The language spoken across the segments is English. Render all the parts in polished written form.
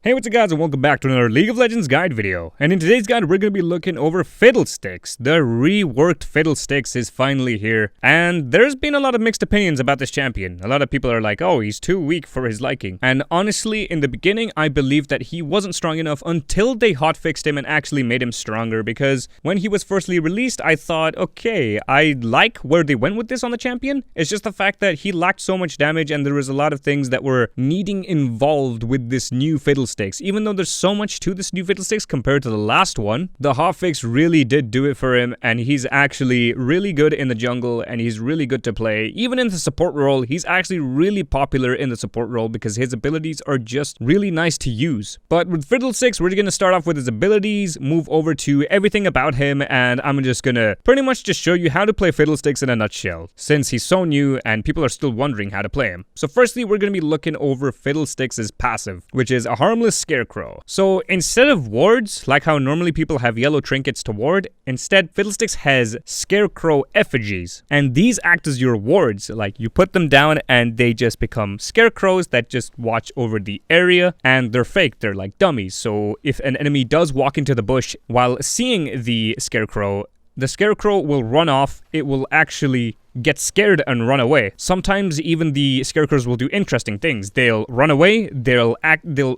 Hey, what's up guys, and welcome back to another League of Legends guide video. And in today's guide, we're going to be looking over Fiddlesticks. The reworked Fiddlesticks is finally here. And there's been a lot of mixed opinions about this champion. A lot of people are like, oh, he's too weak for his liking. And honestly, in the beginning, I believed that he wasn't strong enough until they hotfixed him and actually made him stronger. Because when he was firstly released, I thought, okay, I like where they went with this on the champion. It's just the fact that he lacked so much damage and there was a lot of things that were needing involved with this new Fiddlesticks. Even though there's so much to this new Fiddlesticks compared to the last one, the hotfix really did do it for him, and he's actually really good in the jungle, and he's really good to play. Even in the support role, he's actually really popular in the support role because his abilities are just really nice to use. But with Fiddlesticks, we're going to start off with his abilities, move over to everything about him, and I'm just going to pretty much just show you how to play Fiddlesticks in a nutshell, since he's so new and people are still wondering how to play him. So firstly, we're going to be looking over Fiddlesticks' passive, which is a harmless scarecrow. So instead of wards, like how normally people have yellow trinkets to ward, instead Fiddlesticks has scarecrow effigies, and these act as your wards. Like, you put them down and they just become scarecrows that just watch over the area, and they're fake, they're like dummies. So if an enemy does walk into the bush while seeing the scarecrow will run off. It will actually get scared and run away. Sometimes even the scarecrows will do interesting things. They'll run away, they'll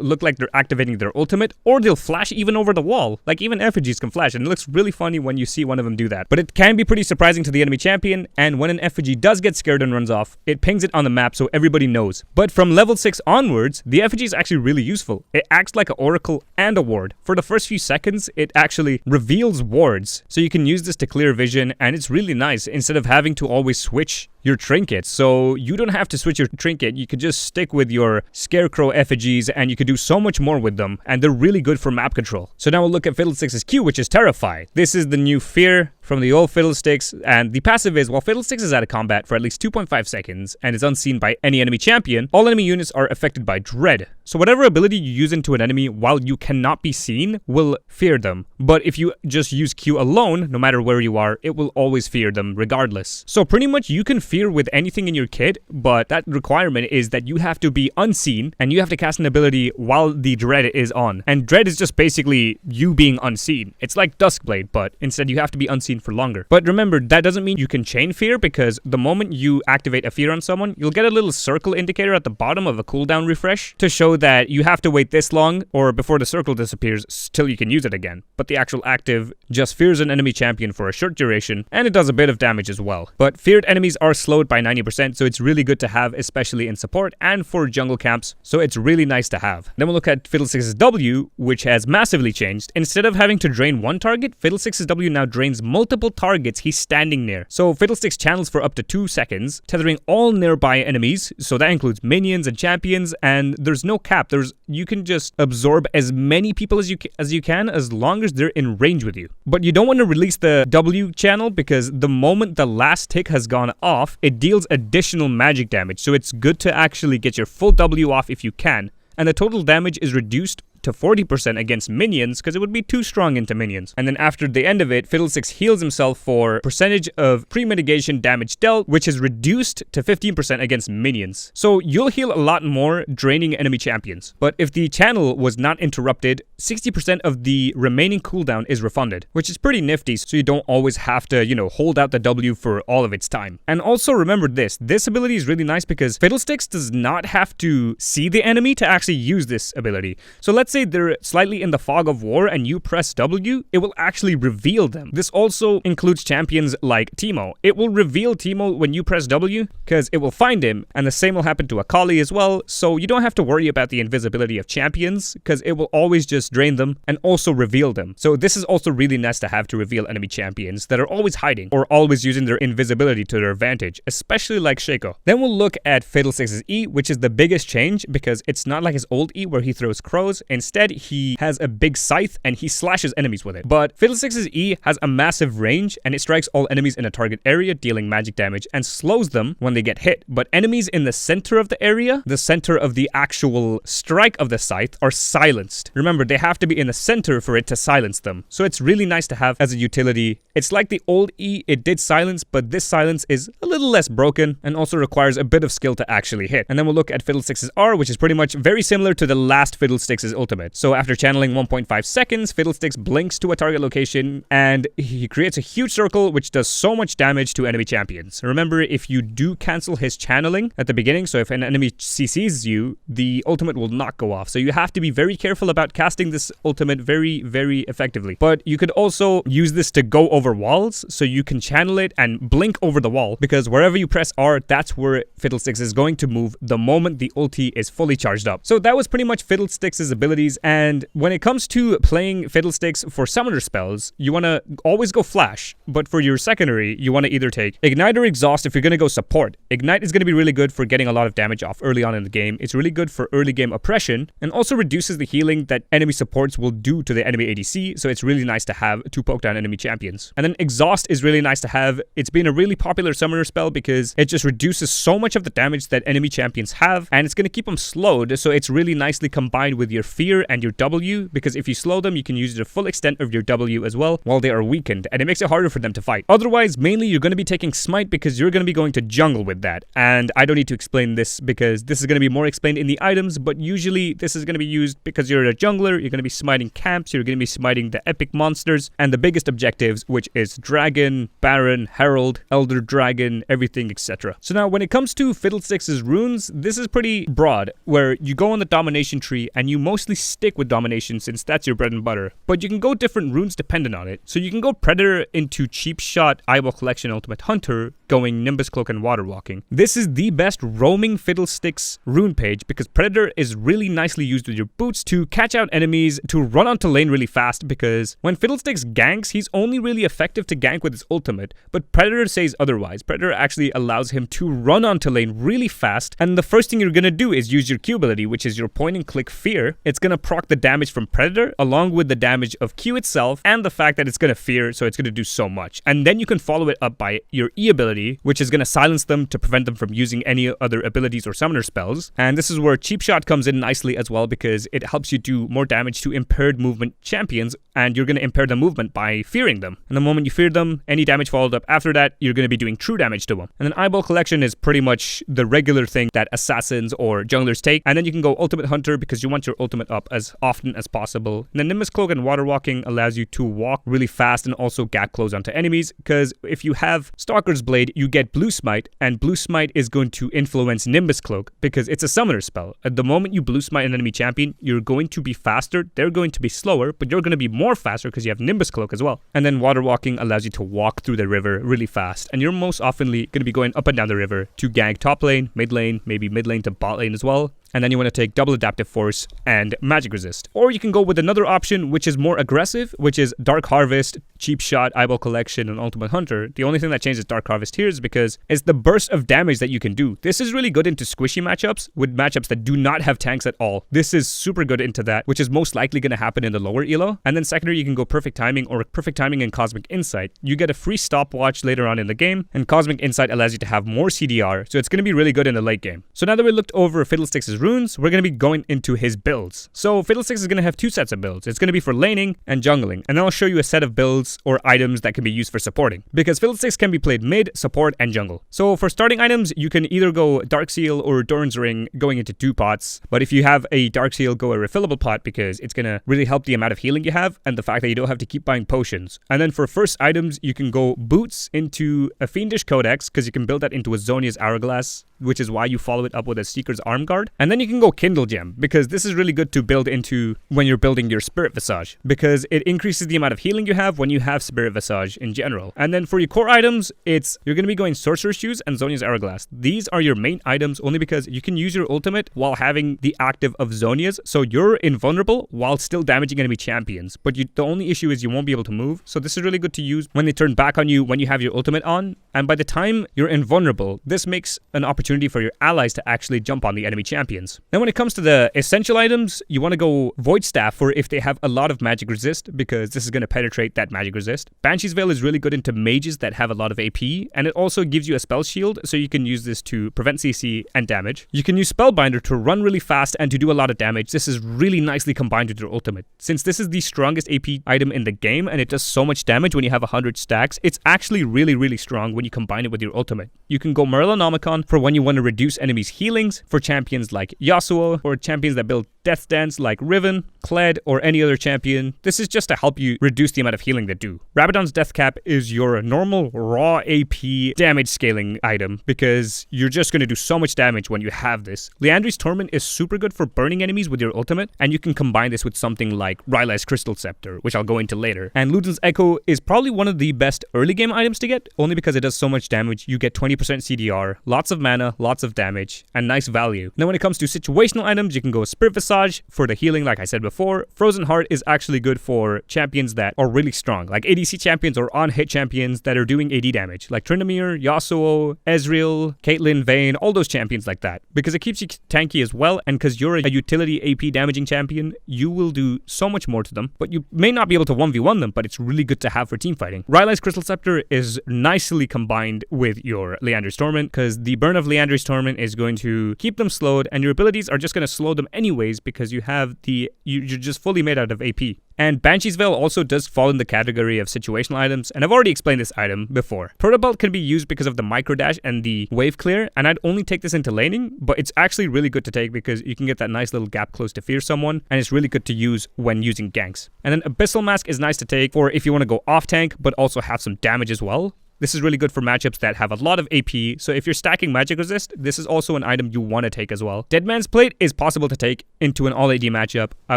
look like they're activating their ultimate, or they'll flash even over the wall. Like, even effigies can flash, and it looks really funny when you see one of them do that. But it can be pretty surprising to the enemy champion, and when an effigy does get scared and runs off, it pings it on the map so everybody knows. But from level 6 onwards, the effigy is actually really useful. It acts like an oracle and a ward. For the first few seconds, it actually reveals wards, so you can use this to clear vision, and it's really nice instead of having to always switch your trinkets. So you don't have to switch your trinket, you could just stick with your scarecrow effigies and you could do so much more with them, and they're really good for map control. So now we'll look at Fiddlesticks' Q, which is Terrify. This is the new fear from the old Fiddlesticks, and the passive is, while Fiddlesticks is out of combat for at least 2.5 seconds and is unseen by any enemy champion, all enemy units are affected by dread. So whatever ability you use into an enemy while you cannot be seen will fear them. But if you just use Q alone, no matter where you are, it will always fear them regardless. So pretty much you can fear with anything in your kit, but that requirement is that you have to be unseen and you have to cast an ability while the dread is on. And dread is just basically you being unseen. It's like Duskblade, but instead you have to be unseen for longer. But remember, that doesn't mean you can chain fear, because the moment you activate a fear on someone, you'll get a little circle indicator at the bottom of a cooldown refresh to show that you have to wait this long or before the circle disappears till you can use it again. But the actual active just fears an enemy champion for a short duration, and it does a bit of damage as well. But feared enemies are slowed by 90%, so it's really good to have, especially in support and for jungle camps, so it's really nice to have. Then we'll look at Fiddlesticks' W, which has massively changed. Instead of having to drain one target, Fiddlesticks' W now drains multiple targets he's standing near. So Fiddlesticks channels for up to 2 seconds, tethering all nearby enemies, so that includes minions and champions, and there's no cap. You can just absorb as many people as you can as long as they're in range with you. But you don't want to release the W channel, because the moment the last tick has gone off, it deals additional magic damage, so it's good to actually get your full W off if you can. And the total damage is reduced to 40% against minions, because it would be too strong into minions. And then after the end of it, Fiddlesticks heals himself for percentage of pre-mitigation damage dealt, which is reduced to 15% against minions. So you'll heal a lot more draining enemy champions. But if the channel was not interrupted, 60% of the remaining cooldown is refunded, which is pretty nifty, so you don't always have to, hold out the W for all of its time. And also remember this ability is really nice because Fiddlesticks does not have to see the enemy to actually use this ability. So let's say they're slightly in the fog of war and you press W, it will actually reveal them. This also includes champions like Teemo. It will reveal Teemo when you press W, because it will find him, and the same will happen to Akali as well, so you don't have to worry about the invisibility of champions, because it will always just drain them and also reveal them. So this is also really nice to have to reveal enemy champions that are always hiding or always using their invisibility to their advantage, especially like Shaco. Then we'll look at Fiddlesticks' E, which is the biggest change, because it's not like his old E where he throws crows. Instead, he has a big scythe and he slashes enemies with it. But Fiddlesticks' E has a massive range, and it strikes all enemies in a target area, dealing magic damage, and slows them when they get hit. But enemies in the center of the area, the center of the actual strike of the scythe, are silenced. Remember, they have to be in the center for it to silence them. So it's really nice to have as a utility. It's like the old E, it did silence, but this silence is a little less broken and also requires a bit of skill to actually hit. And then we'll look at Fiddlesticks' R, which is pretty much very similar to the last Fiddlesticks' ultimate ultimate. So after channeling 1.5 seconds, Fiddlesticks blinks to a target location and he creates a huge circle which does so much damage to enemy champions. Remember, if you do cancel his channeling at the beginning, so if an enemy CCs you, the ultimate will not go off. So you have to be very careful about casting this ultimate very, very effectively. But you could also use this to go over walls, so you can channel it and blink over the wall, because wherever you press R, that's where Fiddlesticks is going to move the moment the ulti is fully charged up. So that was pretty much Fiddlesticks' abilities, and when it comes to playing Fiddlesticks for summoner spells, you want to always go flash, but for your secondary, you want to either take Ignite or Exhaust if you're going to go support. Ignite is going to be really good for getting a lot of damage off early on in the game. It's really good for early game oppression, and also reduces the healing that enemy supports will do to the enemy ADC, so it's really nice to have to poke down enemy champions. And then Exhaust is really nice to have. It's been a really popular summoner spell because it just reduces so much of the damage that enemy champions have, and it's going to keep them slowed, so it's really nicely combined with your Fear and your W, because if you slow them, you can use the full extent of your W as well while they are weakened, and it makes it harder for them to fight. Otherwise, mainly you're going to be taking Smite because you're going to be going to jungle with that, and I don't need to explain this because this is going to be more explained in the items, but usually this is going to be used because you're a jungler, you're going to be smiting camps, you're going to be smiting the epic monsters, and the biggest objectives, which is Dragon, Baron, Herald, Elder Dragon, everything, etc. So now when it comes to Fiddlesticks' runes, this is pretty broad, where you go on the domination tree and you mostly stick with domination since that's your bread and butter, but you can go different runes dependent on it. So you can go Predator into Cheap Shot, Eyeball Collection, Ultimate Hunter, going Nimbus Cloak and Water Walking. This is the best roaming Fiddlesticks rune page because Predator is really nicely used with your boots to catch out enemies, to run onto lane really fast, because when Fiddlesticks ganks, he's only really effective to gank with his ultimate, but Predator says otherwise. Predator actually allows him to run onto lane really fast, and the first thing you're gonna do is use your Q ability, which is your point and click Fear. It's gonna proc the damage from Predator along with the damage of Q itself and the fact that it's gonna Fear, so it's gonna do so much. And then you can follow it up by your E ability, which is gonna silence them to prevent them from using any other abilities or summoner spells. And this is where Cheap Shot comes in nicely as well, because it helps you do more damage to impaired movement champions, and you're gonna impair the movement by fearing them. And the moment you fear them, any damage followed up after that, you're gonna be doing true damage to them. And then Eyeball Collection is pretty much the regular thing that assassins or junglers take. And then you can go Ultimate Hunter because you want your ultimate up as often as possible. And then Nimbus Cloak and Water Walking allows you to walk really fast and also gap close onto enemies, because if you have Stalker's Blade, you get Blue Smite, and Blue Smite is going to influence Nimbus Cloak because it's a summoner spell. At the moment you Blue Smite an enemy champion, you're going to be faster, they're going to be slower, but you're going to be more faster because you have Nimbus Cloak as well. And then Water Walking allows you to walk through the river really fast, and you're most oftenly going to be going up and down the river to gank top lane, mid lane, maybe mid lane to bot lane as well. And then you want to take Double Adaptive Force and Magic Resist. Or you can go with another option which is more aggressive, which is Dark Harvest, Cheap Shot, Eyeball Collection, and Ultimate Hunter. The only thing that changes Dark Harvest here is because it's the burst of damage that you can do. This is really good into squishy matchups, with matchups that do not have tanks at all. This is super good into that, which is most likely going to happen in the lower elo. And then secondary, you can go Perfect Timing or Perfect Timing and Cosmic Insight. You get a free stopwatch later on in the game, and Cosmic Insight allows you to have more CDR, so it's going to be really good in the late game. So now that we looked over Fiddlesticks' runes, we're going to be going into his builds. So Fiddlesticks is going to have two sets of builds. It's going to be for laning and jungling, and then I'll show you a set of builds or items that can be used for supporting, because Fiddlesticks can be played mid, support, and jungle. So for starting items, you can either go Dark Seal or Doran's Ring going into 2 pots, but if you have a Dark Seal, go a refillable pot because it's going to really help the amount of healing you have and the fact that you don't have to keep buying potions. And then for first items, you can go Boots into a Fiendish Codex because you can build that into a Zonia's Hourglass, which is why you follow it up with a Seeker's Arm Guard. And then you can go Kindle Gem, because this is really good to build into when you're building your Spirit Visage, because it increases the amount of healing you have when you have Spirit Visage in general. And then for your core items, you're going to be going Sorcerer's Shoes and Zonia's Hourglass. These are your main items only because you can use your ultimate while having the active of Zonia's, so you're invulnerable while still damaging enemy champions. But the only issue is you won't be able to move, so this is really good to use when they turn back on you when you have your ultimate on. And by the time you're invulnerable, this makes an opportunity for your allies to actually jump on the enemy champions. Now when it comes to the essential items, you want to go Void Staff for if they have a lot of magic resist, because this is going to penetrate that magic resist. Banshee's Veil is really good into mages that have a lot of AP, and it also gives you a spell shield, so you can use this to prevent CC and damage. You can use Spellbinder to run really fast and to do a lot of damage. This is really nicely combined with your ultimate. Since this is the strongest AP item in the game and it does so much damage when you have 100 stacks, it's actually really, really strong when you combine it with your ultimate. You can go Merlinomicon for when you want to reduce enemies' healings for champions like Yasuo, or champions that build Death Dance like Riven, Kled, or any other champion. This is just to help you reduce the amount of healing they do. Rabadon's Death Cap is your normal raw AP damage scaling item because you're just going to do so much damage when you have this. Liandry's Torment is super good for burning enemies with your ultimate, and you can combine this with something like Rylai's Crystal Scepter, which I'll go into later. And Luden's Ekko is probably one of the best early game items to get, only because it does so much damage. You get 20% CDR, lots of mana, lots of damage, and nice value. Now when it comes to situational items, you can go Spirit Visage for the healing like I said before. Frozen Heart is actually good for champions that are really strong, like ADC champions or on-hit champions that are doing AD damage, like Tryndamere, Yasuo, Ezreal, Caitlyn, Vayne, all those champions like that, because it keeps you tanky as well, and because you're a utility AP damaging champion, you will do so much more to them, but you may not be able to 1v1 them, but it's really good to have for team fighting. Rylai's Crystal Scepter is nicely combined with your Liandry's Torment, because the burn of Liandry's Torment is going to keep them slowed, and your abilities are just going to slow them anyways, because you have you're just fully made out of AP. And Banshee's Veil also does fall in the category of situational items, and I've already explained this item before. Protobelt can be used because of the micro dash and the wave clear, and I'd only take this into laning, but it's actually really good to take because you can get that nice little gap close to fear someone, and it's really good to use when using ganks. And then Abyssal Mask is nice to take for if you want to go off tank, but also have some damage as well. This is really good for matchups that have a lot of AP, so if you're stacking magic resist, this is also an item you want to take as well. Dead Man's Plate is possible to take into an all AD matchup. I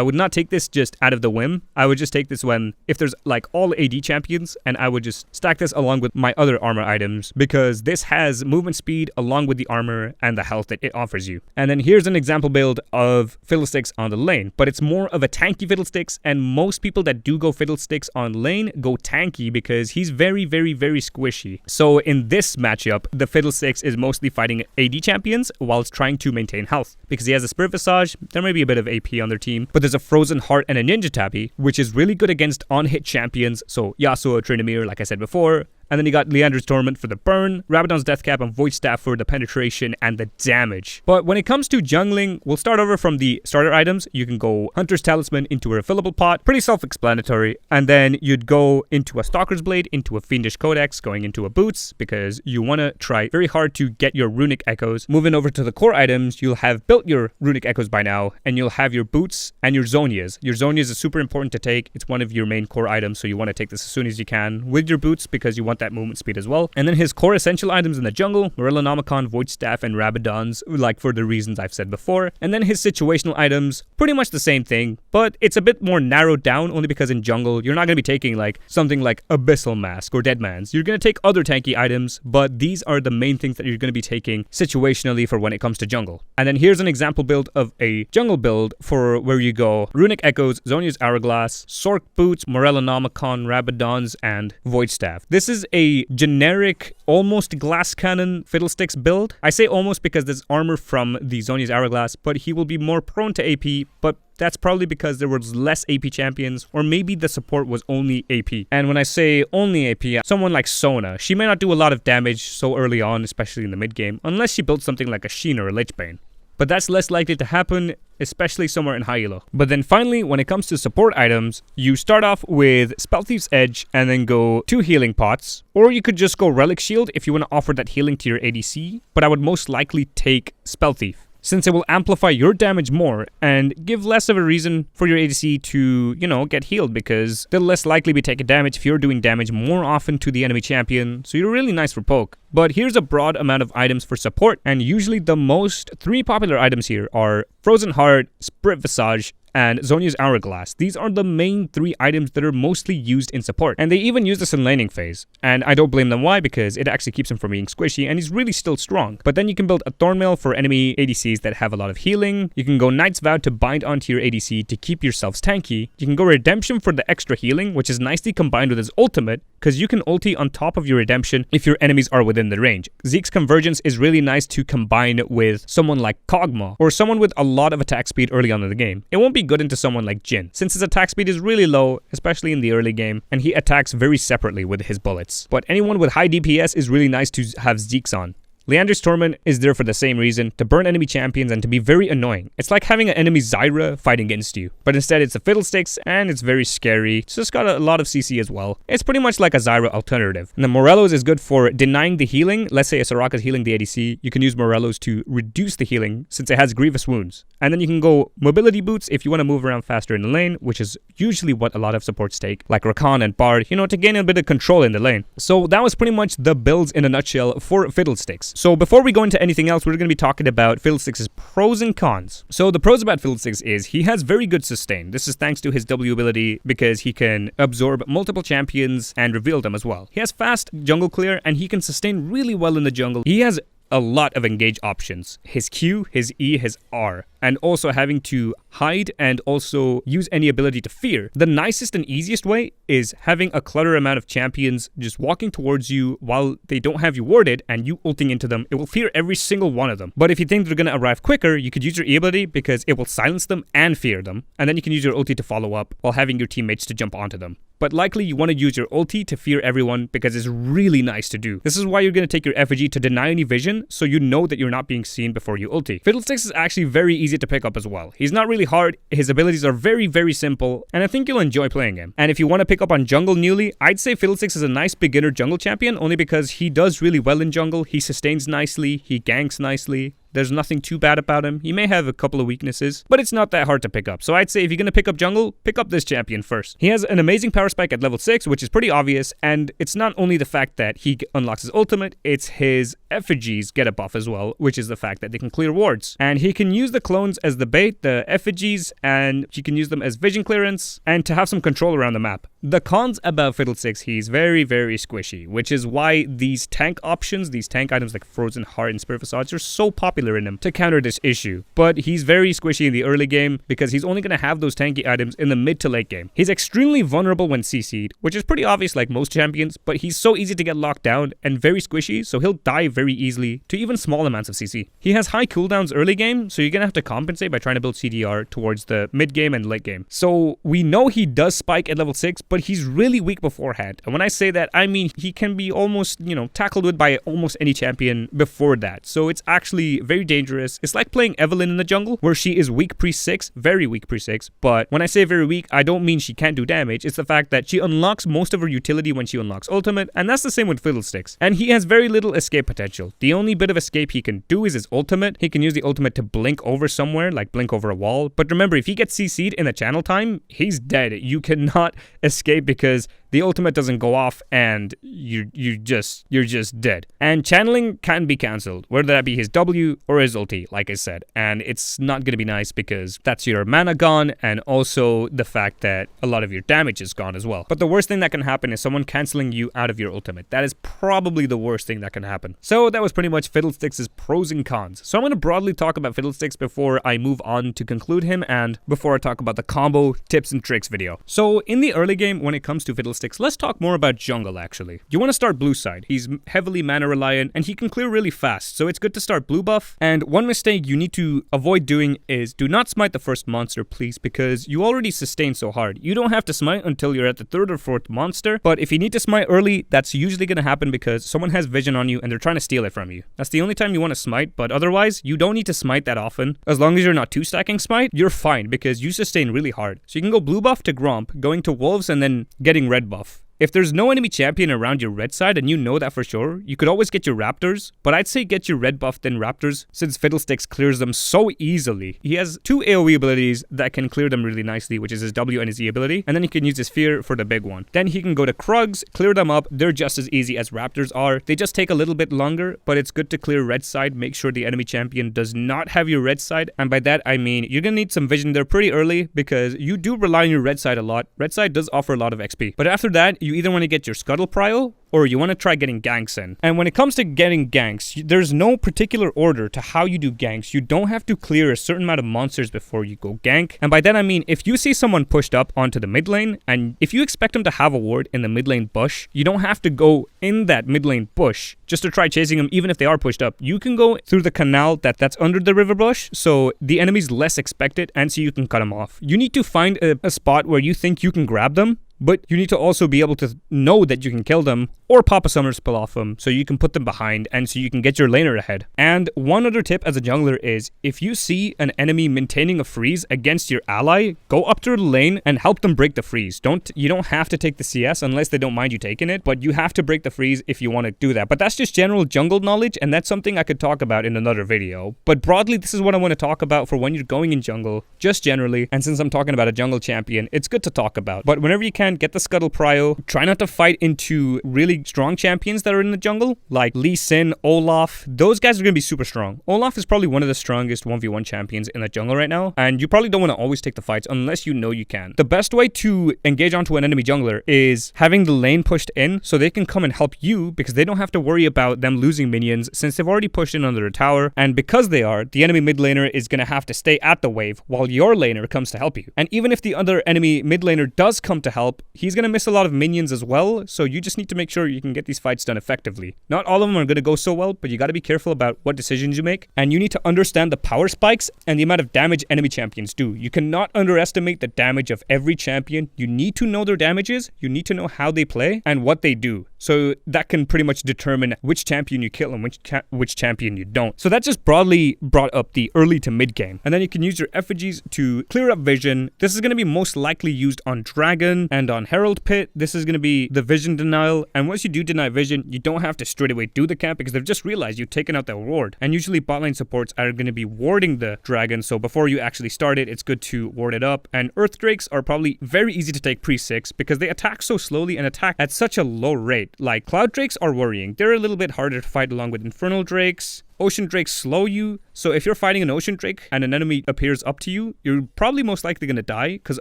would not take this just out of the whim. I would just take this if there's like all AD champions, and I would just stack this along with my other armor items, because this has movement speed along with the armor and the health that it offers you. And then here's an example build of Fiddlesticks on the lane, but it's more of a tanky Fiddlesticks, and most people that do go Fiddlesticks on lane go tanky because he's very, very, very squishy. So in this matchup, the Fiddlesticks is mostly fighting AD champions whilst trying to maintain health. Because he has a Spirit Visage, there may be a bit of AP on their team, but there's a Frozen Heart and a Ninja Tabi, which is really good against on-hit champions, so Yasuo, Tryndamere, like I said before. And then you got Liandry's Torment for the burn, Rabadon's Death Cap, and Void Staff for the penetration and the damage. But when it comes to jungling, we'll start over from the starter items. You can go Hunter's Talisman into a refillable pot, pretty self-explanatory. And then you'd go into a Stalker's Blade, into a Fiendish Codex, going into a Boots, because you want to try very hard to get your Runic Echoes. Moving over to the core items, you'll have built your Runic Echoes by now, and you'll have your Boots and your Zhonya's. Your Zhonya's is super important to take. It's one of your main core items, so you want to take this as soon as you can with your Boots, because you want that movement speed as well. And then his core essential items in the jungle, Morellonomicon, Void Staff, and Rabadon's, like for the reasons I've said before. And then his situational items, pretty much the same thing, but it's a bit more narrowed down, only because in jungle, you're not going to be taking like something like Abyssal Mask or Dead Man's. You're going to take other tanky items, but these are the main things that you're going to be taking situationally for when it comes to jungle. And then here's an example build of a jungle build for where you go Runic Echoes, Zhonya's Hourglass, Sork Boots, Morellonomicon, Rabadon's, and Void Staff. This is a generic, almost glass cannon Fiddlesticks build. I say almost because there's armor from the Zhonya's Hourglass, but he will be more prone to AP, but that's probably because there was less AP champions, or maybe the support was only AP. And when I say only AP, someone like Sona, she may not do a lot of damage so early on, especially in the mid game, unless she built something like a Sheen or a Lichbane. But that's less likely to happen, especially somewhere in high elo. But then finally, when it comes to support items, you start off with Spell Thief's Edge and then go 2 healing pots. Or you could just go Relic Shield if you want to offer that healing to your ADC, but I would most likely take Spell Thief, since it will amplify your damage more and give less of a reason for your ADC to, get healed, because they'll less likely be taking damage if you're doing damage more often to the enemy champion, so you're really nice for poke. But here's a broad amount of items for support, and usually the most 3 popular items here are Frozen Heart, Spirit Visage, and Zhonya's Hourglass. These are the main 3 items that are mostly used in support, and they even use this in laning phase. And I don't blame them why, because it actually keeps him from being squishy, and he's really still strong. But then you can build a Thornmail for enemy ADCs that have a lot of healing. You can go Knight's Vow to bind onto your ADC to keep yourselves tanky. You can go Redemption for the extra healing, which is nicely combined with his ultimate, because you can ulti on top of your Redemption if your enemies are within the range. Zeke's Convergence is really nice to combine with someone like Kog'Maw, or someone with a lot of attack speed early on in the game. It won't be good into someone like Jhin, since his attack speed is really low, especially in the early game, and he attacks very separately with his bullets. But anyone with high DPS is really nice to have Zeke's on. Liandry's Torment is there for the same reason, to burn enemy champions and to be very annoying. It's like having an enemy Zyra fighting against you, but instead it's a Fiddlesticks, and it's very scary. It's just got a lot of CC as well. It's pretty much like a Zyra alternative. And the Morello's is good for denying the healing. Let's say a Soraka's healing the ADC, you can use Morello's to reduce the healing, since it has Grievous Wounds. And then you can go mobility boots if you want to move around faster in the lane, which is usually what a lot of supports take, like Rakan and Bard, you know, to gain a bit of control in the lane. So that was pretty much the builds in a nutshell for Fiddlesticks. So before we go into anything else, we're going to be talking about Fiddlesticks' pros and cons. So the pros about Fiddlesticks is he has very good sustain. This is thanks to his W ability because he can absorb multiple champions and reveal them as well. He has fast jungle clear and he can sustain really well in the jungle. He has a lot of engage options. His Q, his E, his R, and also having to hide and also use any ability to fear. The nicest and easiest way is having a clutter amount of champions just walking towards you while they don't have you warded and you ulting into them. It will fear every single one of them. But if you think they're going to arrive quicker, you could use your E ability because it will silence them and fear them. And then you can use your ulti to follow up while having your teammates to jump onto them. But likely you want to use your ulti to fear everyone because it's really nice to do. This is why you're going to take your effigy to deny any vision so you know that you're not being seen before you ulti. Fiddlesticks is actually very easy to pick up as well. He's not really hard, his abilities are very, very simple, and I think you'll enjoy playing him. And if you want to pick up on jungle newly, I'd say Fiddlesticks is a nice beginner jungle champion only because he does really well in jungle, he sustains nicely, he ganks nicely. There's nothing too bad about him. He may have a couple of weaknesses, but it's not that hard to pick up. So I'd say if you're going to pick up jungle, pick up this champion first. He has an amazing power spike at level 6, which is pretty obvious, and it's not only the fact that he unlocks his ultimate, it's his effigies get a buff as well, which is the fact that they can clear wards. And he can use the clones as the bait, the effigies, and he can use them as vision clearance, and to have some control around the map. The cons about Fiddlesticks, he's very, very squishy, which is why these tank options, these tank items like Frozen Heart and Spirit Facades are so popular in him to counter this issue. But he's very squishy in the early game because he's only going to have those tanky items in the mid to late game. He's extremely vulnerable when CC'd, which is pretty obvious like most champions, but he's so easy to get locked down and very squishy, so he'll die very easily to even small amounts of CC. He has high cooldowns early game, so you're going to have to compensate by trying to build CDR towards the mid game and late game. So we know he does spike at level 6, but he's really weak beforehand. And when I say that, I mean he can be almost, you know, tackled with by almost any champion before that. So it's actually very dangerous. It's like playing Evelynn in the jungle, where she is weak pre-6, very weak pre-6, but when I say very weak, I don't mean she can't do damage. It's the fact that she unlocks most of her utility when she unlocks ultimate, and that's the same with Fiddlesticks. And he has very little escape potential. The only bit of escape he can do is his ultimate. He can use the ultimate to blink over somewhere, like blink over a wall. But remember, if he gets CC'd in the channel time, he's dead. You cannot escape because the ultimate doesn't go off and you're just dead. And channeling can be cancelled, whether that be his W or his ulti, like I said. And it's not going to be nice because that's your mana gone and also the fact that a lot of your damage is gone as well. But the worst thing that can happen is someone cancelling you out of your ultimate. That is probably the worst thing that can happen. So that was pretty much Fiddlesticks' pros and cons. So I'm going to broadly talk about Fiddlesticks before I move on to conclude him and before I talk about the combo tips and tricks video. So in the early game, when it comes to Fiddlesticks, let's talk more about jungle actually. You want to start blue side. He's heavily mana reliant and he can clear really fast, so it's good to start blue buff. And one mistake you need to avoid doing is do not smite the first monster, please, because you already sustain so hard. You don't have to smite until you're at the 3rd or 4th monster, but if you need to smite early, that's usually going to happen because someone has vision on you and they're trying to steal it from you. That's the only time you want to smite, but otherwise, you don't need to smite that often. As long as you're not 2-stacking smite, you're fine because you sustain really hard. So you can go blue buff to Gromp, going to wolves, and then getting red buff. If there's no enemy champion around your red side and you know that for sure, you could always get your raptors, but I'd say get your red buff then raptors since Fiddlesticks clears them so easily. He has 2 AoE abilities that can clear them really nicely, which is his W and his E ability, and then he can use his fear for the big one. Then he can go to Krugs, clear them up. They're just as easy as raptors are. They just take a little bit longer, but it's good to clear red side. Make sure the enemy champion does not have your red side, and by that I mean you're gonna need some vision there pretty early because you do rely on your red side a lot. Red side does offer a lot of XP, but after that you either want to get your Scuttle Prio or you want to try getting ganks in. And when it comes to getting ganks, there's no particular order to how you do ganks. You don't have to clear a certain amount of monsters before you go gank. And by that I mean, if you see someone pushed up onto the mid lane, and if you expect them to have a ward in the mid lane bush, you don't have to go in that mid lane bush just to try chasing them, even if they are pushed up. You can go through the canal that's under the river bush, so the enemy's less expected, and so you can cut them off. You need to find a spot where you think you can grab them, but you need to also be able to know that you can kill them or pop a summoner spell off them so you can put them behind and so you can get your laner ahead. And one other tip as a jungler is if you see an enemy maintaining a freeze against your ally, go up to the lane and help them break the freeze. You don't have to take the CS unless they don't mind you taking it, but you have to break the freeze if you want to do that. But that's just general jungle knowledge, and that's something I could talk about in another video. But broadly, this is what I want to talk about for when you're going in jungle, just generally. And since I'm talking about a jungle champion, it's good to talk about. But whenever you can, get the Scuttle Prio. Try not to fight into really strong champions that are in the jungle, like Lee Sin, Olaf. Those guys are going to be super strong. Olaf is probably one of the strongest 1v1 champions in the jungle right now, and you probably don't want to always take the fights unless you know you can. The best way to engage onto an enemy jungler is having the lane pushed in so they can come and help you, because they don't have to worry about them losing minions since they've already pushed in under a tower, and because they are, the enemy mid laner is going to have to stay at the wave while your laner comes to help you. And even if the other enemy mid laner does come to help, he's going to miss a lot of minions as well, so you just need to make sure you can get these fights done effectively. Not all of them are going to go so well, but you got to be careful about what decisions you make, and you need to understand the power spikes and the amount of damage enemy champions do. You cannot underestimate the damage of every champion. You need to know their damages, you need to know how they play and what they do, so that can pretty much determine which champion you kill and which champion you don't. So that just broadly brought up the early to mid game. And then you can use your effigies to clear up vision. This is going to be most likely used on Dragon and on Herald Pit. This is going to be the vision denial, and once you do deny vision, you don't have to straight away do the camp because they've just realized you've taken out the ward. And usually bot lane supports are going to be warding the dragon, so before you actually start it, it's good to ward it up. And Earth Drakes are probably very easy to take pre-6 because they attack so slowly and attack at such a low rate. Like Cloud Drakes are worrying. They're a little bit harder to fight along with Infernal Drakes. Ocean Drakes slow you, so if you're fighting an Ocean Drake and an enemy appears up to you, you're probably most likely going to die because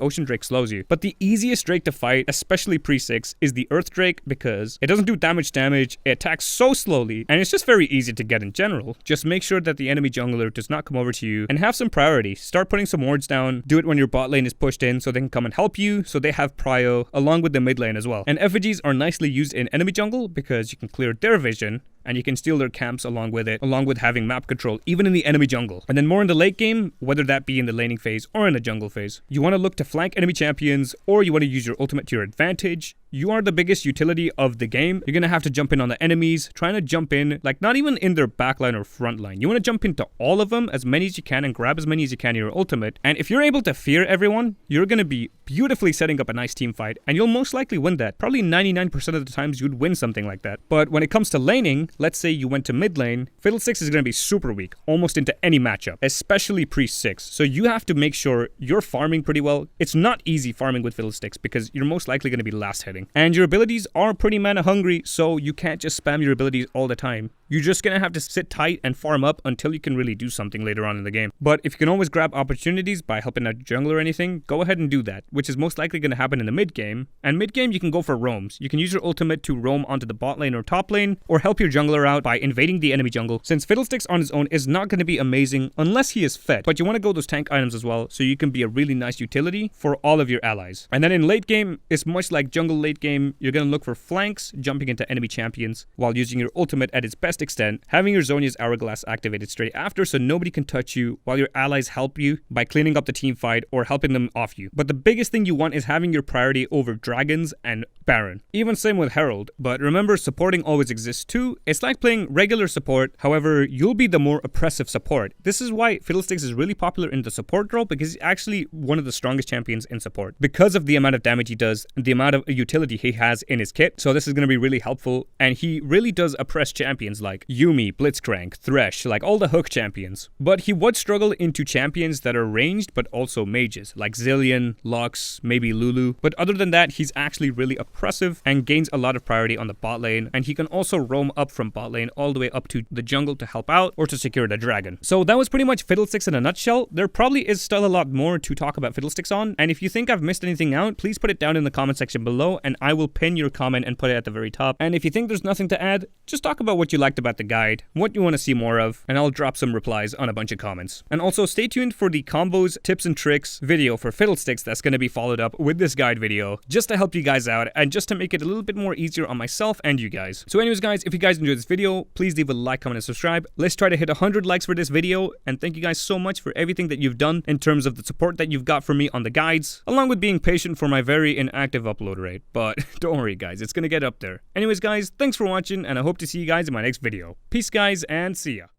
Ocean Drake slows you. But the easiest Drake to fight, especially pre-6, is the Earth Drake because it doesn't do damage, it attacks so slowly, and it's just very easy to get in general. Just make sure that the enemy jungler does not come over to you and have some priority. Start putting some wards down, do it when your bot lane is pushed in so they can come and help you, so they have prio along with the mid lane as well. And effigies are nicely used in enemy jungle because you can clear their vision and you can steal their camps along with it, along with having map control, even in the enemy jungle. And then more in the late game, whether that be in the laning phase or in the jungle phase, you want to look to flank enemy champions, or you want to use your ultimate to your advantage. You are the biggest utility of the game. You're going to have to jump in on the enemies, trying to jump in, like not even in their backline or front line. You want to jump into all of them, as many as you can, and grab as many as you can in your ultimate. And if you're able to fear everyone, you're going to be beautifully setting up a nice team fight, and you'll most likely win that. Probably 99% of the times you'd win something like that. But when it comes to laning, let's say you went to mid lane, Fiddlesticks is going to be super weak, almost into any matchup, especially pre-6. So you have to make sure you're farming pretty well. It's not easy farming with Fiddlesticks because you're most likely going to be last hitting. And your abilities are pretty mana hungry, so you can't just spam your abilities all the time. You're just going to have to sit tight and farm up until you can really do something later on in the game. But if you can always grab opportunities by helping out your jungler or anything, go ahead and do that, which is most likely going to happen in the mid game. And mid game, you can go for roams. You can use your ultimate to roam onto the bot lane or top lane, or help your jungler out by invading the enemy jungle, since Fiddlesticks on his own is not going to be amazing unless he is fed. But you want to go those tank items as well, so you can be a really nice utility for all of your allies. And then in late game, it's much like jungle late game. You're going to look for flanks, jumping into enemy champions, while using your ultimate at its best extent, having your Zhonya's Hourglass activated straight after so nobody can touch you, while your allies help you by cleaning up the team fight or helping them off you. But the biggest thing you want is having your priority over dragons and Baron. Even same with Herald, but remember, supporting always exists too. It's like playing regular support, however, you'll be the more oppressive support. This is why Fiddlesticks is really popular in the support role, because he's actually one of the strongest champions in support because of the amount of damage he does and the amount of utility he has in his kit. So this is going to be really helpful, and he really does oppress champions like Yuumi, Blitzcrank, Thresh, like all the hook champions. But he would struggle into champions that are ranged but also mages, like Zillion, Lux, maybe Lulu. But other than that, he's actually really oppressive and gains a lot of priority on the bot lane, and he can also roam up from bot lane all the way up to the jungle to help out or to secure the dragon. So that was pretty much Fiddlesticks in a nutshell. There probably is still a lot more to talk about Fiddlesticks on, and if you think I've missed anything out, please put it down in the comment section below and I will pin your comment and put it at the very top. And if you think there's nothing to add, just talk about what you liked about the guide, what you want to see more of, and I'll drop some replies on a bunch of comments. And also stay tuned for the combos, tips and tricks video for Fiddlesticks that's going to be followed up with this guide video, just to help you guys out and just to make it a little bit more easier on myself and you guys. So anyways guys, if you guys enjoyed this video, please leave a like, comment and subscribe. Let's try to hit 100 likes for this video, and thank you guys so much for everything that you've done in terms of the support that you've got for me on the guides, along with being patient for my very inactive upload rate. But don't worry guys, it's gonna get up there. Anyways guys, thanks for watching, and I hope to see you guys in my next video. Peace guys, and see ya.